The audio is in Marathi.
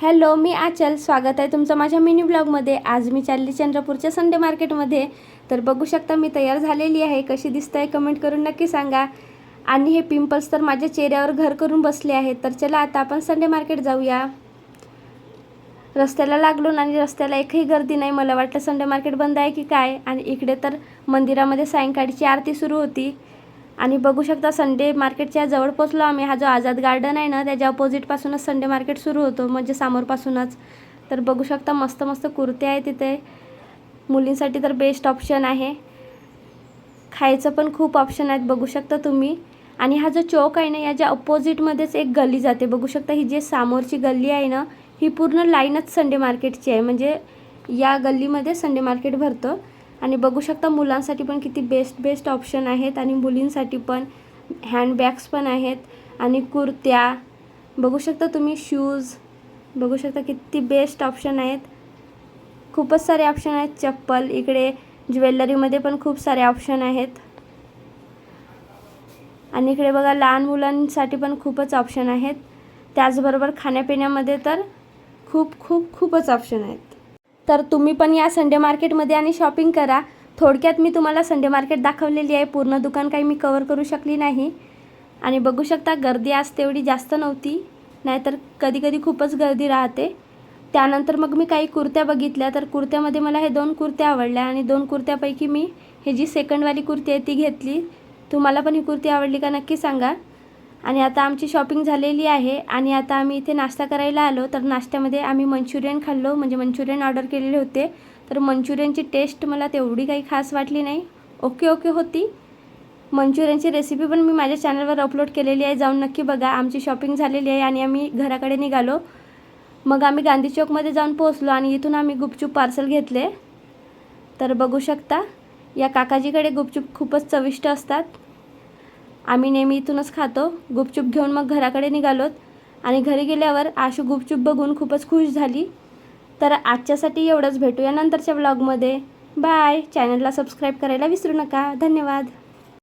हॅलो, मी आचल. स्वागत आहे तुमचं माझ्या मिनी ब्लॉगमध्ये. आज मी चालली चंद्रपूरच्या संडे मार्केटमध्ये. तर बघू शकता मी तयार झालेली आहे. कशी दिसत आहे कमेंट करून नक्की सांगा. आणि हे पिंपल्स तर माझ्या चेहऱ्यावर घर करून बसले आहेत. तर चला आता आपण संडे मार्केट जाऊया. रस्त्याला लागलो आणि रस्त्याला एकही गर्दी नाही. मला वाटलं संडे मार्केट बंद आहे की काय. आणि इकडे तर मंदिरामध्ये सायंकाळची आरती सुरू होती. आणि बघू शकता संडे मार्केटच्या जवळ पोचलो आम्ही. हा जो आझाद गार्डन आहे ना, त्याच्या अपोजिटपासूनच संडे मार्केट सुरू होतो, म्हणजे समोरपासूनच. तर बघू शकता मस्त मस्त कुर्ते आहे तिथे. मुलींसाठी तर बेस्ट ऑप्शन आहे. खायचं पण खूप ऑप्शन आहेत बघू शकता तुम्ही. आणि हा जो चौक आहे ना, याच्या अपोजिटमध्येच एक गल्ली जाते. बघू शकता ही जी समोरची गल्ली आहे ना, ही पूर्ण लाईनच संडे मार्केटची आहे. म्हणजे या गल्लीमध्ये संडे मार्केट भरतं. आणि बघू शकता मुलांसाठी पण किती बेस्ट ऑप्शन आहेत. आणि मुलींसाठी पण हँडबॅग्स पण आहेत. आणि कुर्त्या बघू शकता तुम्ही. शूज बघू शकता किती बेस्ट ऑप्शन आहेत. खूपच सारे ऑप्शन आहेत. चप्पल, इकडे ज्वेलरीमध्ये पण खूप सारे ऑप्शन आहेत. आणि इकडे बघा लहान मुलांसाठी पण खूपच ऑप्शन आहेत. त्याचबरोबर खाण्यापिण्यामध्ये तर खूपच ऑप्शन आहेत. तर तुम्ही पण या संडे मार्केटमध्ये आणि शॉपिंग करा. थोडक्यात मी तुम्हाला संडे मार्केट दाखवलेली आहे. पूर्ण दुकान काही मी कवर करू शकली नाही. आणि बघू शकता गर्दी आज तेवढी जास्त नव्हती, नाहीतर कधी खूपच गर्दी राहते. त्यानंतर मग मी काही कुर्त्या बघितल्या. तर कुर्त्यामध्ये मला हे 2 कुर्त्या आवडल्या. आणि 2 कुर्त्यापैकी मी हे जी सेकंडवाली कुर्ती आहे ती घेतली. तुम्हाला पण ही कुर्ती आवडली का नक्की सांगा. आणि आता आमची शॉपिंग झालेली आहे. आणि आता आम्ही इथे नाश्ता करायला आलो. तर नाश्त्यामध्ये आम्ही मंचुरियन खाल्लो, म्हणजे मंचुरियन ऑर्डर केलेले होते. तर मंचुरियनची टेस्ट मला तेवढी काही खास वाटली नाही. ओके होती. मंचुरियनची रेसिपी पण मी माझ्या चॅनलवर अपलोड केलेली आहे, जाऊन नक्की बघा. आमची शॉपिंग झालेली आहे आणि आम्ही घराकडे निघालो. मग आम्ही गांधी चौकमध्ये जाऊन पोहोचलो आणि इथून आम्ही गुपचूप पार्सल घेतले. तर बघू शकता या काकाजीकडे गुपचूप खूपच चविष्ट असतात. आम्ही नेहमी इथूनच खातो. गुपचूप घेऊन मग घराकडे निघालोत. आणि घरी गेल्यावर आशू गुपचूप बघून खूपच खुश झाली. तर आजच्यासाठी एवढंच. भेटूया नंतरच्या ब्लॉगमध्ये. बाय. चॅनलला सबस्क्राईब करायला विसरू नका. धन्यवाद.